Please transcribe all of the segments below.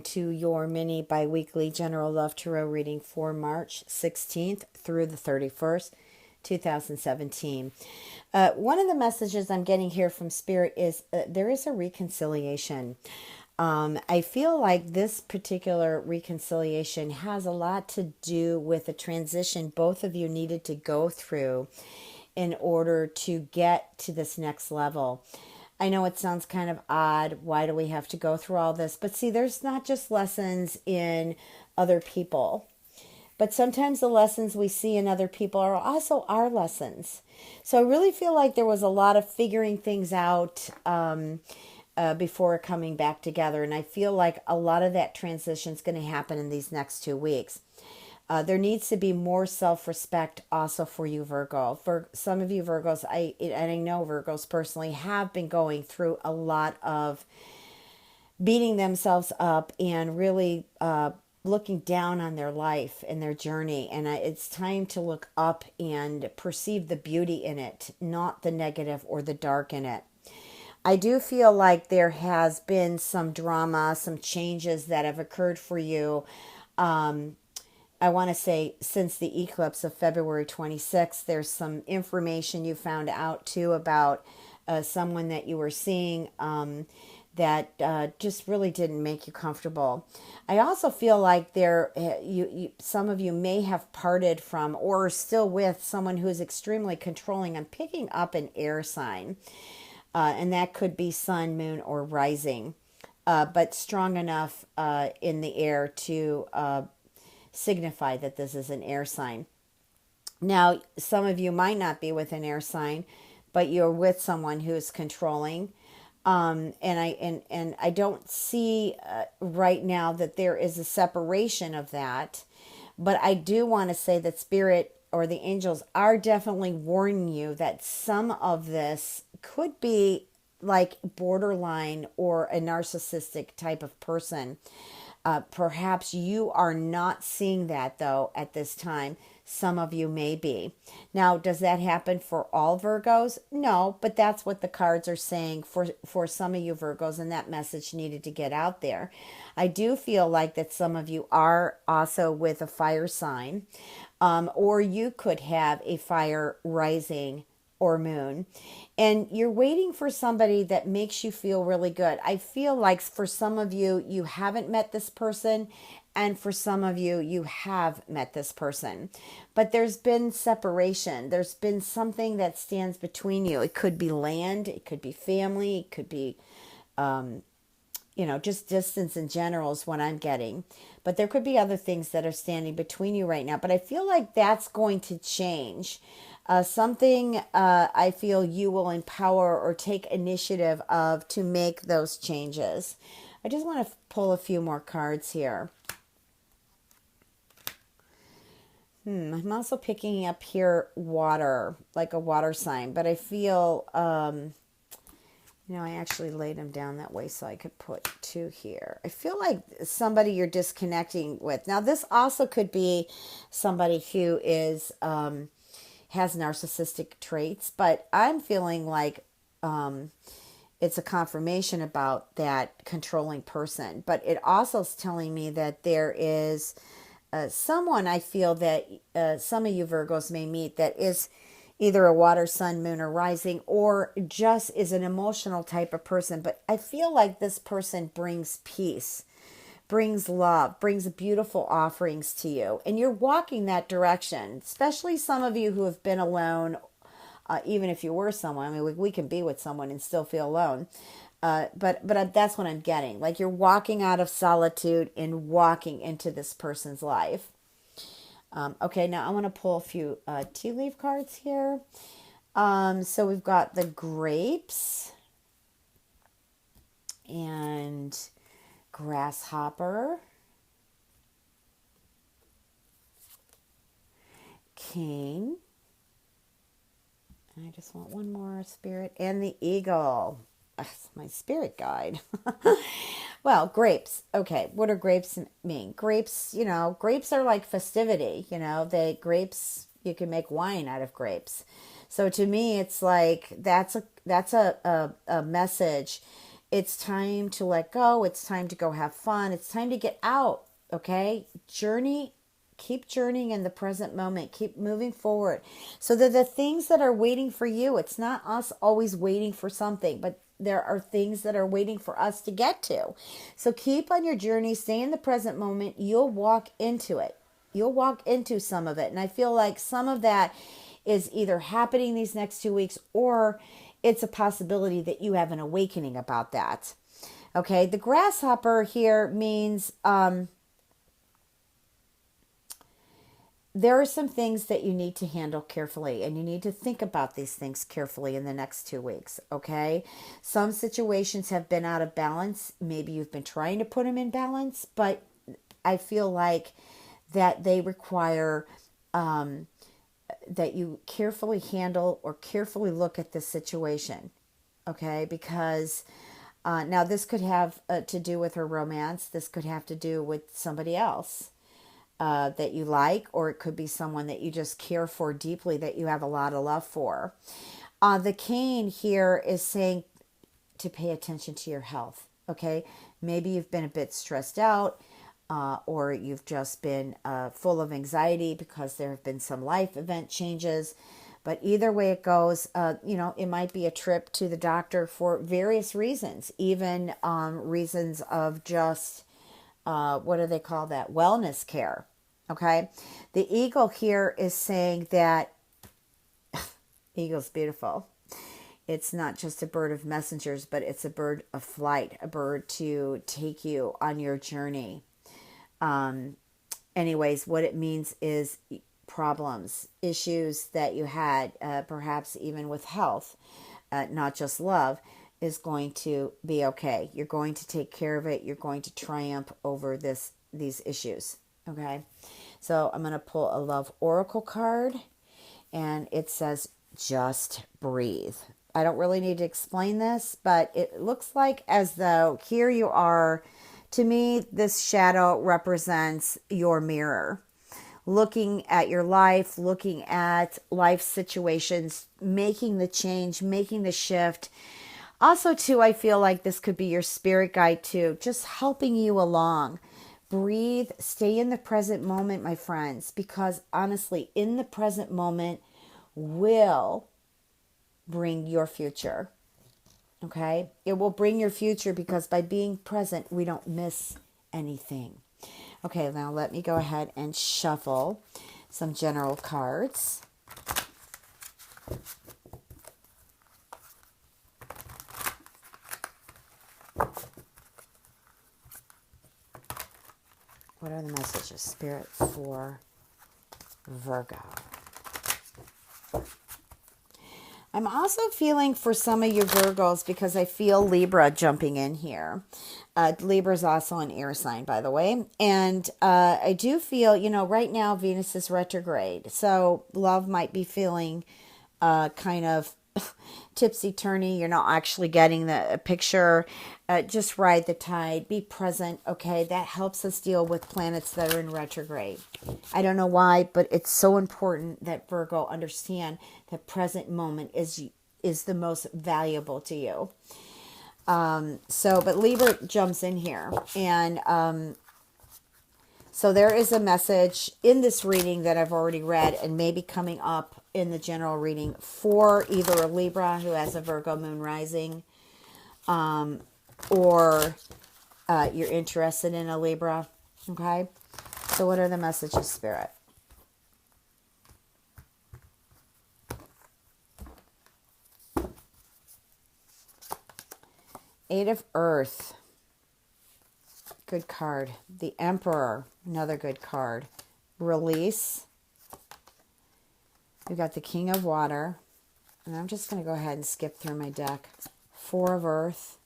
welcome to your mini bi-weekly general love tarot reading for March 16th through the 31st, 2017. One of the messages I'm getting here from Spirit is there is a reconciliation. I feel like this particular reconciliation has a lot to do with a transition both of you needed to go through in order to get to this next level. I know it sounds kind of odd. Why do we have to go through all this? But see, there's not just lessons in other people, but sometimes the lessons we see in other people are also our lessons. So I really feel like there was a lot of figuring things out before coming back together. And I feel like a lot of that transition is going to happen in these next 2 weeks. There needs to be more self-respect also for you, Virgo. For some of you Virgos, I know Virgos personally have been going through a lot of beating themselves up and really looking down on their life and their journey. And it's time to look up and perceive the beauty in it, not the negative or the dark in it. I do feel like there has been some drama, some changes that have occurred for you. I want to say since the eclipse of February 26th, there's some information you found out too about someone that you were seeing that just really didn't make you comfortable. I also feel like some of you may have parted from or are still with someone who's extremely controlling. I'm picking up an air sign, and that could be sun, moon, or rising, but strong enough in the air to signify that this is an air sign. Now, some of you might not be with an air sign, but you're with someone who is controlling. And I don't see right now that there is a separation of that, but I do want to say that Spirit or the angels are definitely warning you that some of this could be like borderline or a narcissistic type of person. Perhaps you are not seeing that though at this time. Some of you may be. Now, does that happen for all Virgos? No, but that's what the cards are saying for some of you Virgos, and that message needed to get out there. I do feel like that some of you are also with a fire sign, or you could have a fire rising or moon, and you're waiting for somebody that makes you feel really good. I feel like for some of you, you haven't met this person, and for some of you, you have met this person. But there's been separation. There's been something that stands between you. It could be land, it could be family, it could be just distance in general is what I'm getting. But there could be other things that are standing between you right now. But I feel like that's going to change. Something I feel you will empower or take initiative of to make those changes. I just want to pull a few more cards here. I'm also picking up here water, like a water sign. But I feel, I actually laid them down that way so I could put 2 here. I feel like somebody you're disconnecting with. Now, this also could be somebody who is... has narcissistic traits, but I'm feeling like it's a confirmation about that controlling person. But it also is telling me that there is someone I feel that some of you Virgos may meet that is either a water, sun, moon, or rising, or just is an emotional type of person. But I feel like this person brings peace, brings love, brings beautiful offerings to you. And you're walking that direction, especially some of you who have been alone, even if you were someone. I mean, we can be with someone and still feel alone. But that's what I'm getting. Like you're walking out of solitude and walking into this person's life. Okay, now I want to pull a few tea leaf cards here. So we've got the grapes and grasshopper, king, and I just want one more Spirit, and the eagle. That's my spirit guide. Well, grapes. Okay, what do grapes mean? Grapes, grapes are like festivity. Grapes, you can make wine out of grapes. So to me, it's like that's a message It's time to let go. It's time to go have fun. It's time to get out. Okay? Keep journeying in the present moment. Keep moving forward. So that the things that are waiting for you, it's not us always waiting for something, but there are things that are waiting for us to get to. So keep on your journey, stay in the present moment. You'll walk into it. You'll walk into some of it. And I feel like some of that is either happening these next 2 weeks, or it's a possibility that you have an awakening about that. Okay, the grasshopper here means there are some things that you need to handle carefully, and you need to think about these things carefully in the next 2 weeks. Okay, some situations have been out of balance. Maybe you've been trying to put them in balance, but I feel like that they require that you carefully handle or carefully look at the situation. Okay, because now this could have to do with her romance. This could have to do with somebody else that you like, or it could be someone that you just care for deeply, that you have a lot of love for. The cane here is saying to pay attention to your health. Okay, maybe you've been a bit stressed out, or you've just been full of anxiety because there have been some life event changes. But either way it goes, it might be a trip to the doctor for various reasons, even reasons of just, what do they call that? Wellness care. Okay. The eagle here is saying that eagle's beautiful. It's not just a bird of messengers, but it's a bird of flight, a bird to take you on your journey. Anyways, what it means is problems, issues that you had, perhaps even with health, not just love, is going to be okay. You're going to take care of it. You're going to triumph over these issues. Okay. So I'm going to pull a love oracle card, and it says, just breathe. I don't really need to explain this, but it looks like as though here you are. To me, this shadow represents your mirror. Looking at your life, looking at life situations, making the change, making the shift. Also, too, I feel like this could be your spirit guide, too, just helping you along. Breathe, stay in the present moment, my friends, because honestly, in the present moment will bring your future. Okay? It will bring your future, because by being present, we don't miss anything. Okay, now let me go ahead and shuffle some general cards. What are the messages, Spirit, for Virgo? I'm also feeling for some of you Virgos, because I feel Libra jumping in here. Libra is also an air sign, by the way. And I do feel, right now Venus is retrograde. So love might be feeling kind of tipsy-turny. You're not actually getting the picture. Just ride the tide. Be present, okay? That helps us deal with planets that are in retrograde. I don't know why, but it's so important that Virgo understand that present moment is the most valuable to you. But Libra jumps in here. And so there is a message in this reading that I've already read, and maybe coming up in the general reading, for either a Libra who has a Virgo moon rising, or you're interested in a Libra. Okay? So what are the messages, Spirit? Eight of Earth. Good card. The Emperor. Another good card. Release. We've got the King of Water. And I'm just going to go ahead and skip through my deck. Four of Earth.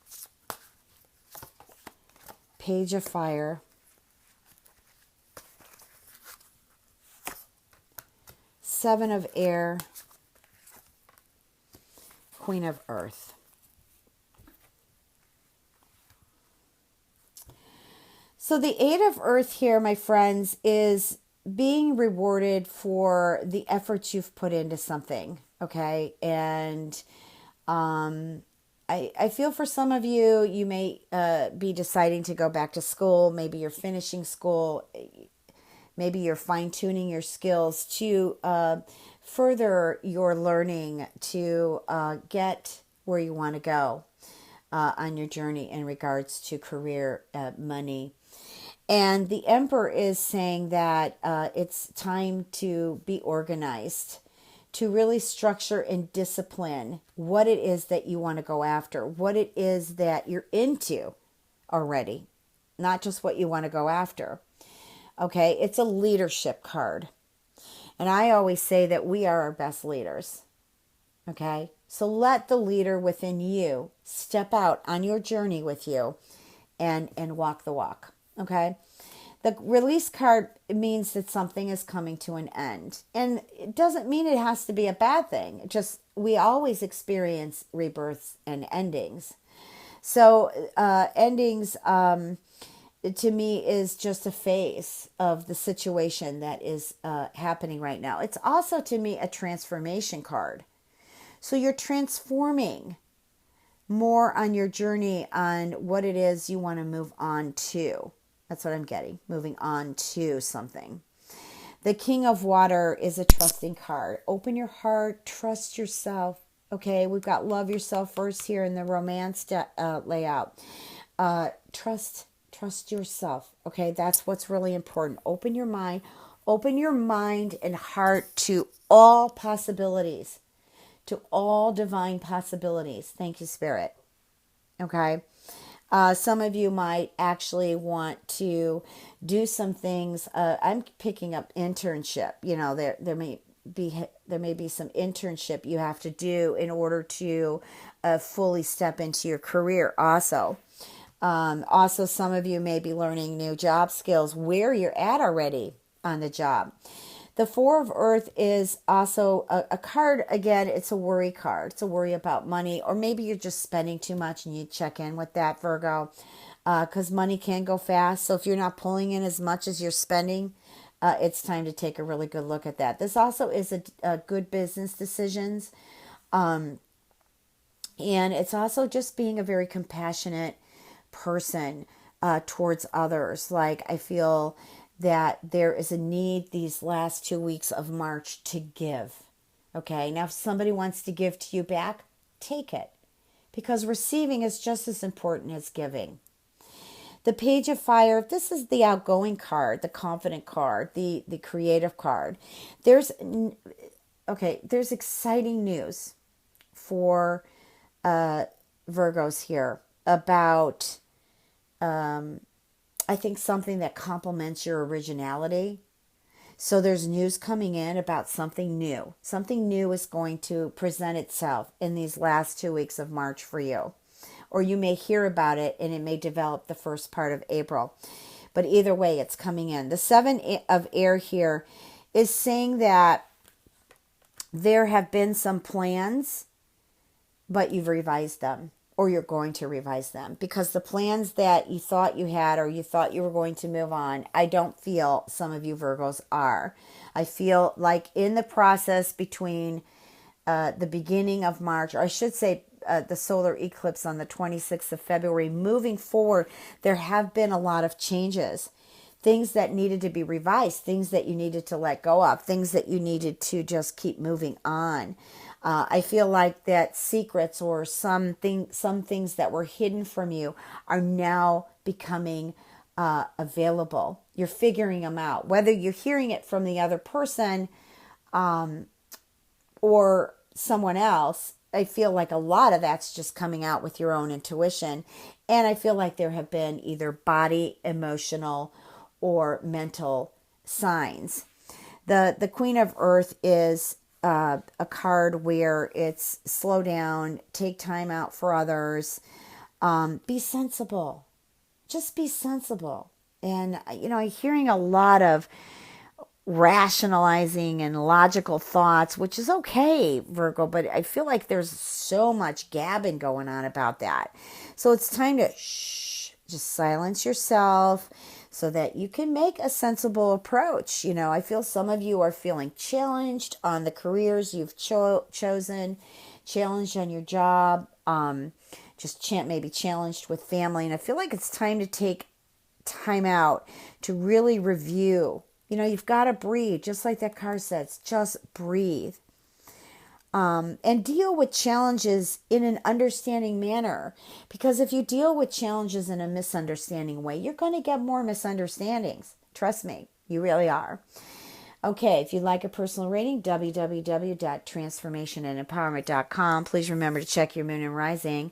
Page of Fire. Seven of Air. Queen of Earth. So the Eight of Earth here, my friends, is being rewarded for the efforts you've put into something, okay? And I feel for some of you, you may be deciding to go back to school. Maybe you're finishing school. Maybe you're fine tuning your skills to further your learning to get where you want to go on your journey in regards to career, money. And the Emperor is saying that it's time to be organized, to really structure and discipline what it is that you want to go after, what it is that you're into already, not just what you want to go after. Okay, it's a leadership card. And I always say that we are our best leaders. Okay, so let the leader within you step out on your journey with you and walk the walk. Okay, the release card means that something is coming to an end. And it doesn't mean it has to be a bad thing. It just, we always experience rebirths and endings. So endings to me is just a phase of the situation that is happening right now. It's also to me a transformation card. So you're transforming more on your journey on what it is you want to move on to. That's what I'm getting. Moving on to something. The King of Water is a trusting card. Open your heart. Trust yourself. Okay, we've got love yourself first here in the romance layout. Trust yourself. Okay, that's what's really important. Open your mind. Open your mind and heart to all possibilities, to all divine possibilities. Thank you, Spirit. Okay. Some of you might actually want to do some things. I'm picking up internship. You know, there may be some internship you have to do in order to fully step into your career. Also, some of you may be learning new job skills where you're at already on the job. The Four of Earth is also a card. Again, it's a worry card. It's a worry about money, or maybe you're just spending too much and you check in with that, Virgo, because money can go fast. So if you're not pulling in as much as you're spending, it's time to take a really good look at that. This also is a good business decisions. And it's also just being a very compassionate person towards others. Like, I feel that there is a need these last 2 weeks of March to give. Okay, now if somebody wants to give to you back, take it, because receiving is just as important as giving. The Page of Fire, this is the outgoing card, the confident card, the creative card. There's exciting news for Virgos here about I think something that complements your originality. So there's news coming in about something new. Something new is going to present itself in these last 2 weeks of March for you. Or you may hear about it and it may develop the first part of April. But either way, it's coming in. The Seven of Air here is saying that there have been some plans, but you've revised them. Or you're going to revise them, because the plans that you thought you had, or you thought you were going to move on, I don't feel some of you Virgos are. I feel like in the process between the beginning of March, or I should say the solar eclipse on the 26th of February, moving forward, there have been a lot of changes. Things that needed to be revised, things that you needed to let go of, things that you needed to just keep moving on. I feel like that secrets or some things that were hidden from you are now becoming available. You're figuring them out, whether you're hearing it from the other person or someone else. I feel like a lot of that's just coming out with your own intuition. And I feel like there have been either body, emotional, or mental signs. The Queen of Earth is a card where it's slow down, take time out for others, be sensible, just be sensible. And, you know, I'm hearing a lot of rationalizing and logical thoughts, which is okay, Virgo, but I feel like there's so much gabbing going on about that. So it's time to just silence yourself so that you can make a sensible approach. You know, I feel some of you are feeling challenged on the careers you've chosen, challenged on your job. just maybe challenged with family. And I feel like it's time to take time out to really review. You've got to breathe, just like that card says, just breathe. And deal with challenges in an understanding manner. Because if you deal with challenges in a misunderstanding way, you're going to get more misunderstandings. Trust me, you really are. Okay, if you'd like a personal reading, www.transformationandempowerment.com. Please remember to check your moon and rising.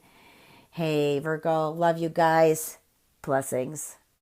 Hey, Virgo, love you guys. Blessings.